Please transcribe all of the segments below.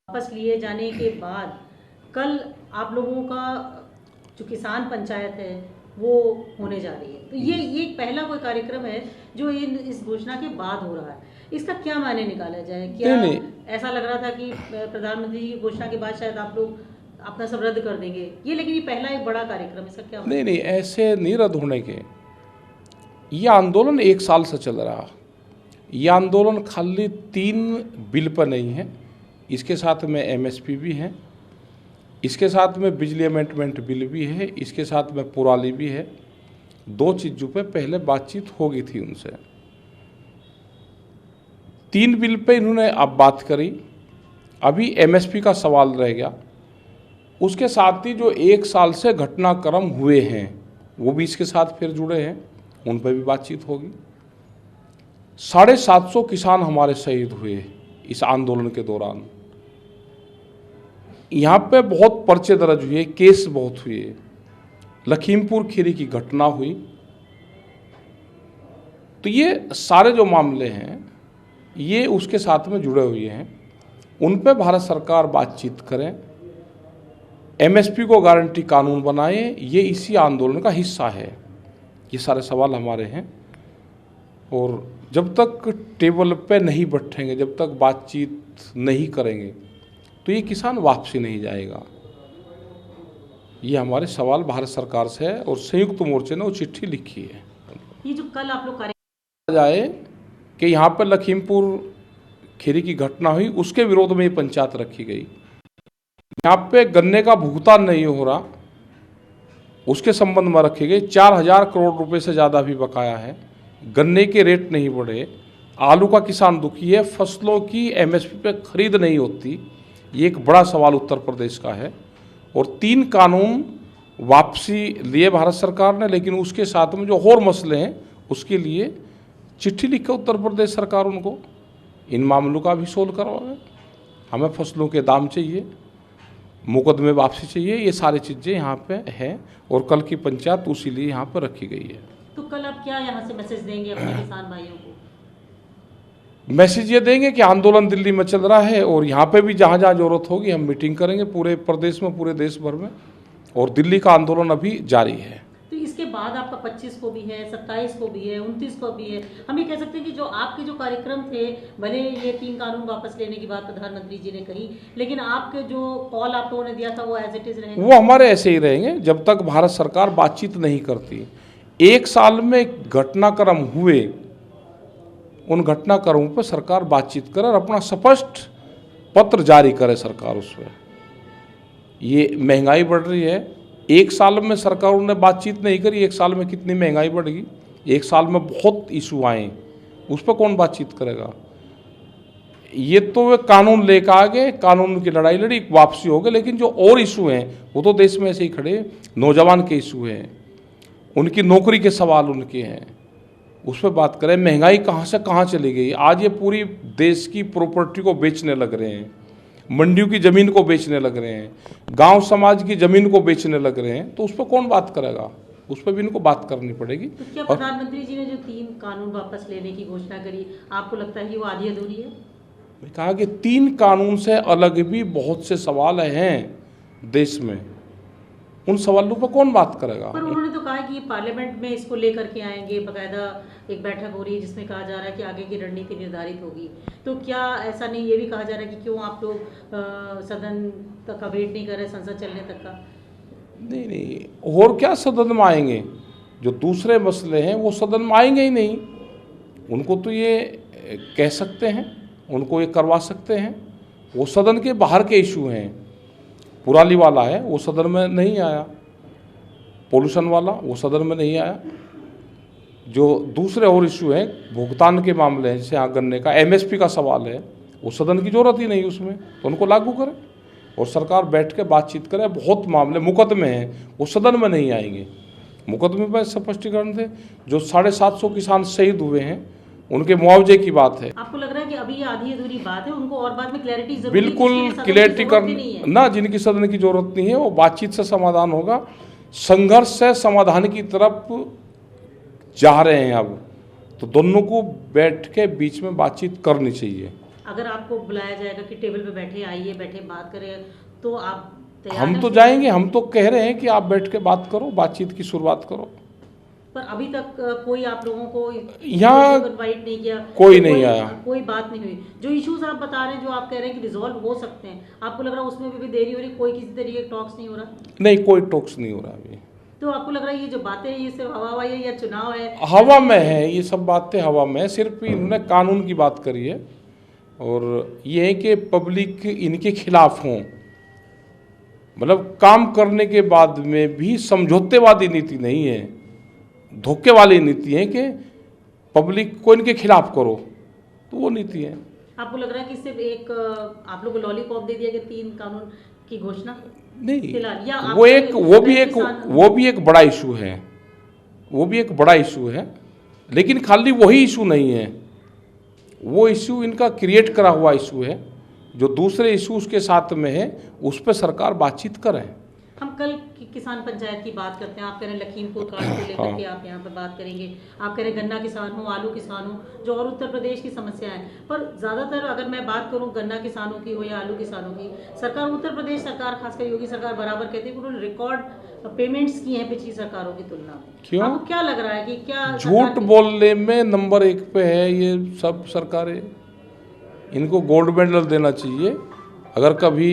वापस लिए जाने के बाद कल आप लोगों का जो किसान पंचायत है वो होने जा रही है, तो ये पहला कोई कार्यक्रम है जो इस घोषणा के बाद हो रहा है। इसका क्या मायने निकाला जाए? क्या नहीं, ऐसा लग रहा था कि प्रधानमंत्री जी की घोषणा के बाद शायद आप लोग अपना सब रद्द कर देंगे, ये लेकिन ये पहला एक बड़ा कार्यक्रम, इसका क्या नहीं नहीं ऐसे नहीं रद्द होने के। ये आंदोलन 1 साल से चल रहा। ये आंदोलन खाली 3 बिल पर नहीं है, इसके साथ में एमएसपी भी है, इसके साथ में बिजली अमेंडमेंट बिल भी है, इसके साथ में पुराली भी है। 2 चीज़ों पे पहले बातचीत हो गई थी उनसे। 3 बिल पे इन्होंने अब बात करी। अभी एमएसपी का सवाल रह गया। उसके साथ ही जो 1 साल से घटनाक्रम हुए हैं वो भी इसके साथ फिर जुड़े हैं, उन पर भी बातचीत होगी। 750 किसान हमारे शहीद हुए इस आंदोलन के दौरान। यहाँ पे बहुत पर्चे दर्ज हुए, केस बहुत हुए। लखीमपुर खीरी की घटना हुई। तो ये सारे जो मामले हैं ये उसके साथ में जुड़े हुए हैं। उन पे भारत सरकार बातचीत करें, एमएसपी को गारंटी कानून बनाए, ये इसी आंदोलन का हिस्सा है। ये सारे सवाल हमारे हैं और जब तक टेबल पे नहीं बैठेंगे, जब तक बातचीत नहीं करेंगे तो ये किसान वापसी नहीं जाएगा। ये हमारे सवाल भारत सरकार से है और संयुक्त मोर्चे ने वो चिट्ठी लिखी है। ये जो कल आप लोग जाए कि यहाँ पर लखीमपुर खीरी की घटना हुई, उसके विरोध में ये पंचायत रखी गई। यहाँ पे गन्ने का भुगतान नहीं हो रहा, उसके संबंध में रखे गए। 4000 करोड़ रुपए से ज़्यादा भी बकाया है। गन्ने के रेट नहीं बढ़े, आलू का किसान दुखी है, फसलों की एमएसपी पे खरीद नहीं होती। ये एक बड़ा सवाल उत्तर प्रदेश का है। और 3 कानून वापसी लिए भारत सरकार ने, लेकिन उसके साथ में जो और मसले हैं उसके लिए चिट्ठी लिखे उत्तर प्रदेश सरकार उनको, इन मामलों का भी सोल्व करवाए। हमें फसलों के दाम चाहिए, मुकदमे वापसी चाहिए, ये सारी चीज़ें यहाँ पे हैं और कल की पंचायत उसी लिए यहाँ पर रखी गई है। तो कल आप क्या यहाँ से मैसेज देंगे अपने किसान भाइयों को? मैसेज ये देंगे कि आंदोलन दिल्ली में चल रहा है और यहाँ पे भी जहाँ जहाँ जरूरत होगी हम मीटिंग करेंगे पूरे प्रदेश में, पूरे देश भर में। और दिल्ली का आंदोलन अभी जारी है। तो इसके बाद आपका 25 को भी है, 27 को भी है, 29 को भी है। हम ये कह सकते हैं कि जो आपके जो कार्यक्रम थे, भले ये 3 कानून वापस लेने की बात प्रधानमंत्री जी ने कही, लेकिन आपके जो कॉल आप लोगों ने दिया था वो एज इट इज रहेंगे। वो हमारे ऐसे ही रहेंगे जब तक भारत सरकार बातचीत नहीं करती। 1 साल में घटनाक्रम हुए, उन घटनाक्रमों पर सरकार बातचीत करे और अपना स्पष्ट पत्र जारी करे सरकार उस पर। ये महंगाई बढ़ रही है, 1 साल में सरकारों ने बातचीत नहीं करी। 1 साल में कितनी महंगाई बढ़ गई, 1 साल में बहुत इशू आए, उस पर कौन बातचीत करेगा? ये तो वे कानून लेकर आ गए, कानून की लड़ाई लड़ी, वापसी हो गई। लेकिन जो और इशू हैं वो तो देश में ऐसे ही खड़े। नौजवान के इशू हैं, उनकी नौकरी के सवाल उनके हैं, उस पर बात करें। महंगाई कहाँ से कहाँ चली गई। आज ये पूरी देश की प्रॉपर्टी को बेचने लग रहे हैं, मंडियों की ज़मीन को बेचने लग रहे हैं, गांव समाज की ज़मीन को बेचने लग रहे हैं। तो उस पर कौन बात करेगा? उस पर भी इनको बात करनी पड़ेगी। तो क्या प्रधानमंत्री जी ने जो 3 कानून वापस लेने की घोषणा करी, आपको लगता है कि वो आधी अधूरी है? मैं कहा कि 3 कानून से अलग भी बहुत से सवाल हैं देश में, उन सवालों पर कौन बात करेगा? पर उन्होंने तो कहा कि पार्लियामेंट में इसको लेकर के आएंगे, बकायदा एक बैठक हो रही है जिसमें कहा जा रहा है कि आगे की रणनीति निर्धारित होगी। तो क्या ऐसा नहीं ये भी कहा जा रहा है कि क्यों आप लोग सदन तक का वेट नहीं कर रहे, संसद चलने तक का? नहीं नहीं, और क्या सदन में आएंगे? जो दूसरे मसले हैं वो सदन में आएंगे ही नहीं। उनको तो ये कह सकते हैं, उनको ये करवा सकते हैं। वो सदन के बाहर के इशू हैं। पुराली वाला है वो सदन में नहीं आया, पोल्यूशन वाला वो सदन में नहीं आया। जो दूसरे और इशू हैं, भुगतान के मामले हैं, जैसे यहाँ गन्ने का एमएसपी का सवाल है, वो सदन की जरूरत ही नहीं उसमें, तो उनको लागू करें और सरकार बैठ के बातचीत करे। बहुत मामले मुकदमे हैं, वो सदन में नहीं आएंगे। मुकदमे पर स्पष्टीकरण थे। जो 750 किसान शहीद हुए हैं उनके मुआवजे की बात है। आपको लग रहा है कि अभी ये आधी अधूरी बात है, उनको और बाद में क्लैरिटी जरूरी है? बिल्कुल क्लैरिटी कर ना, जिनकी सदन की जरूरत नहीं है वो बातचीत से समाधान होगा। संघर्ष से समाधान की तरफ जा रहे हैं अब, तो दोनों को बैठ के बीच में बातचीत करनी चाहिए। अगर आपको बुलाया जाएगा कि टेबल पे बैठे, आइए बैठे बात करें, तो आप तैयार हम हैं तो उसके लिए? जाएंगे, हम तो कह रहे हैं कि आप बैठ के बात करो, बातचीत की शुरुआत करो। पर अभी तक कोई आप लोगों को यहाँ इनवाइट नहीं किया, कोई नहीं आया। कोई बात नहीं हुई। जो इश्यूज आप बता रहे हैं, जो आप कह रहे हैं कि रिजॉल्व हो सकते हैं, आपको लग रहा है उसमें भी देरी हो रही, कोई किसी तरीके का टॉक्स नहीं हो रहा? नहीं, कोई टॉक्स नहीं हो रहा अभी। तो आपको लग रहा है ये जो बातें हैं, ये सिर्फ हवा हवाई है या चुनाव है? हवा में है, ये सब बातें हवा में है। सिर्फ इन्होंने कानून की बात करी है और ये है कि पब्लिक इनके खिलाफ हों, मतलब काम करने के बाद में भी समझौतेवादी नीति नहीं है, धोखे वाली नीति है कि पब्लिक को इनके खिलाफ करो, तो वो नीति है। आपको लग रहा है कि सिर्फ एक आप लोग को लॉलीपॉप दे दिया गया 3 कानून की घोषणा नहीं, फिलहाल, या वो भी एक बड़ा इशू है, वो भी एक बड़ा इशू है, लेकिन खाली वही इशू नहीं है, वो इशू इनका क्रिएट करा हुआ इशू है। जो दूसरे इशू उसके साथ में है, उस पर सरकार बातचीत करे। हम कल किसान पंचायत की बात करते हैं, आप कह रहे हैं लखीमपुर कांड को लेकर के आप यहाँ पर बात करेंगे, आप कह रहे हैं गन्ना किसान हो, आलू किसान हो, जो और उत्तर प्रदेश की समस्या है। पर ज़्यादातर अगर मैं बात करूँ गन्ना किसानों की हो या आलू किसानों की, सरकार उत्तर प्रदेश सरकार, खासकर योगी सरकार बराबर कहती है कि उन्होंने रिकॉर्ड पेमेंट्स की हैं पिछली सरकारों की तुलना में। क्यों? आपको क्या लग रहा है कि क्या झूठ बोलने में नंबर 1 पे है ये सब सरकारें। इनको गोल्ड मेडल देना चाहिए। अगर कभी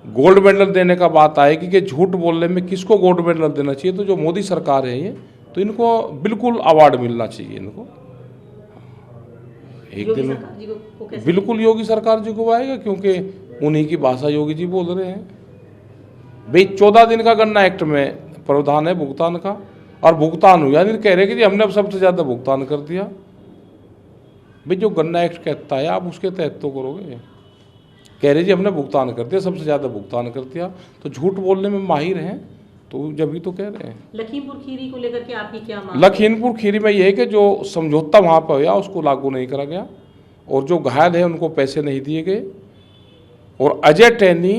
गोल्ड मेडल देने का बात आएगी कि झूठ बोलने में किसको गोल्ड मेडल देना चाहिए, तो जो मोदी सरकार है ये, तो इनको बिल्कुल अवार्ड मिलना चाहिए इनको। एक दिन बिल्कुल योगी सरकार जी को आएगा, क्योंकि उन्हीं की भाषा योगी जी बोल रहे हैं। भाई 14 दिन का गन्ना एक्ट में प्रावधान है भुगतान का, और भुगतान हुआ, यानी कह रहे कि जी हमने अब सबसे ज़्यादा भुगतान कर दिया। भाई जो गन्ना एक्ट कहता है आप उसके तहत तो करोगे। कह रहे जी हमने भुगतान कर दिया, सबसे ज़्यादा भुगतान कर दिया, तो झूठ बोलने में माहिर हैं, तो जब भी तो कह रहे हैं। लखीमपुर खीरी को लेकर के आपकी क्या मांग? लखीमपुर खीरी में यह है कि जो समझौता वहाँ पर हुआ उसको लागू नहीं करा गया, और जो घायल है उनको पैसे नहीं दिए गए, और अजय टैनी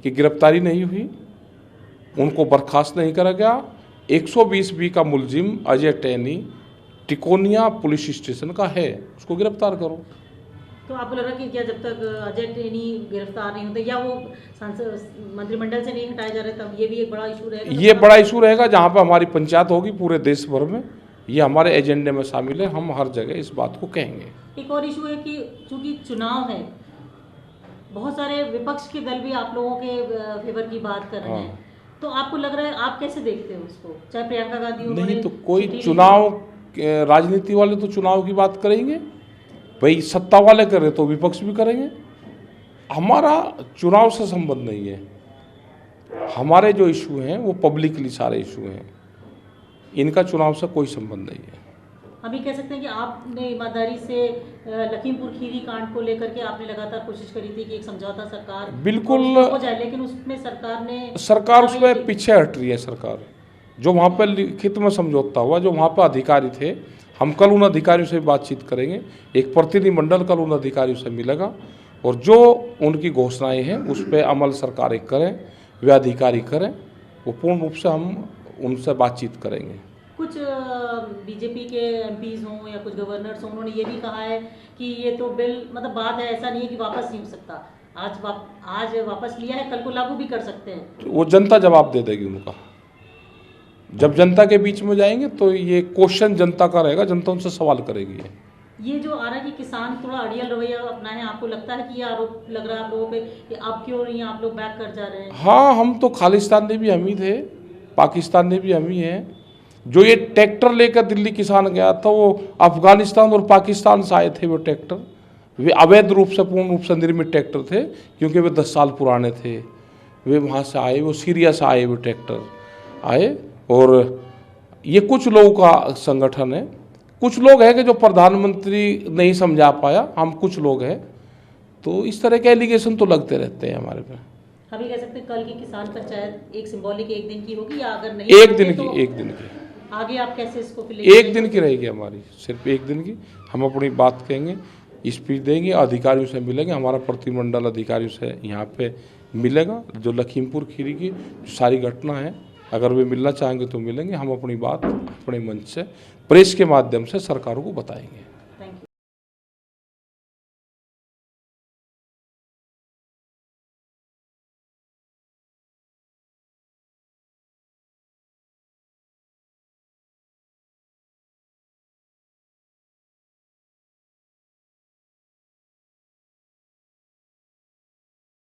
की गिरफ्तारी नहीं हुई, उनको बर्खास्त नहीं करा गया। 120B का मुलजिम अजय टैनी टिकोनिया पुलिस स्टेशन का है, उसको गिरफ्तार करो। तो आपको लग रहा है कि क्या जब तक अजय टैनी गिरफ्तार नहीं होते या वो सांसद मंत्रिमंडल से नहीं हटाए जा रहे, तब ये भी एक बड़ा इशू रहेगा? ये बड़ा इशू रहेगा। जहाँ पर हमारी पंचायत होगी पूरे देश भर में, ये हमारे एजेंडे में शामिल है, हम हर जगह इस बात को कहेंगे। एक और इशू है कि चूंकि चुनाव है, बहुत सारे विपक्ष के दल भी आप लोगों के फेवर की बात कर रहे हैं, तो आपको लग रहा है, आप कैसे देखते हो उसको? चाहे प्रियंका गांधी नहीं, तो कोई चुनाव, राजनीति वाले तो चुनाव की बात करेंगे, भाई सत्ता वाले करें तो विपक्ष भी करेंगे। हमारा चुनाव से संबंध नहीं है, हमारे जो इशू हैं वो पब्लिकली सारे इशू हैं, इनका चुनाव से कोई संबंध नहीं है। हम ये कह सकते हैं कि आपने ईमानदारी से लखीमपुर खीरी कांड को लेकर के आपने लगातार कोशिश करी थी कि एक समझौता सरकार बिल्कुल हो जाए, लेकिन उसमें सरकार उसमें पीछे हट रही है। सरकार जो वहाँ पर लिखित में समझौता हुआ, जो वहाँ पर अधिकारी थे, हम कल उन अधिकारियों से बातचीत करेंगे, एक प्रतिनिधिमंडल कल उन अधिकारियों से मिलेगा, और जो उनकी घोषणाएं हैं उस पर अमल सरकारें करें, वे अधिकारी करें, वो पूर्ण रूप से हम उनसे बातचीत करेंगे। कुछ बीजेपी के एमपीज हों या कुछ गवर्नर्स हों, उन्होंने ये भी कहा है कि ये तो बिल, मतलब बात है, ऐसा नहीं है कि वापस नहीं हो सकता, आज वापस लिया है, कल को लागू भी कर सकते हैं। वो जनता जवाब दे देगी उनका। जब जनता के बीच में जाएंगे तो ये क्वेश्चन जनता का रहेगा, जनता उनसे सवाल करेगी। ये जो आ रहा है कि किसान थोड़ा अड़ियल रवैया अपनाए, आपको लगता है कि ये आरोप लग रहा है आप लोगों पे कि अब क्यों नहीं आप लोग बैक कर जा रहे हैं? हाँ, हम तो खालिस्तान में भी हम ही थे, पाकिस्तान में भी हम ही हैं। जो ये ट्रैक्टर लेकर दिल्ली किसान गया था, वो अफगानिस्तान और पाकिस्तान से आए थे। वो ट्रैक्टर वे अवैध रूप से, पूर्ण रूप से निर्मित ट्रैक्टर थे, क्योंकि वे 10 साल पुराने थे। वे वहाँ से आए, वो सीरिया से आए, वो ट्रैक्टर आए, और ये कुछ लोगों का संगठन है। कुछ लोग हैं कि जो प्रधानमंत्री नहीं समझा पाया, हम कुछ लोग हैं, तो इस तरह के एलिगेशन तो लगते रहते हैं हमारे पे। हम ये कह सकते हैं कल की किसान पंचायत एक सिंबॉलिक 1 दिन की होगी, या अगर नहीं एक दिन की आगे आप कैसे इसको एक दिन की रहेगी हमारी, सिर्फ 1 दिन की। हम अपनी बात कहेंगे, स्पीच देंगे, अधिकारियों से मिलेंगे, हमारा प्रतिनिधिमंडल अधिकारियों से यहाँ पे मिलेगा। जो लखीमपुर खीरी की सारी घटना है, अगर वे मिलना चाहेंगे तो मिलेंगे। हम अपनी बात अपने मंच से, प्रेस के माध्यम से सरकारों को बताएंगे।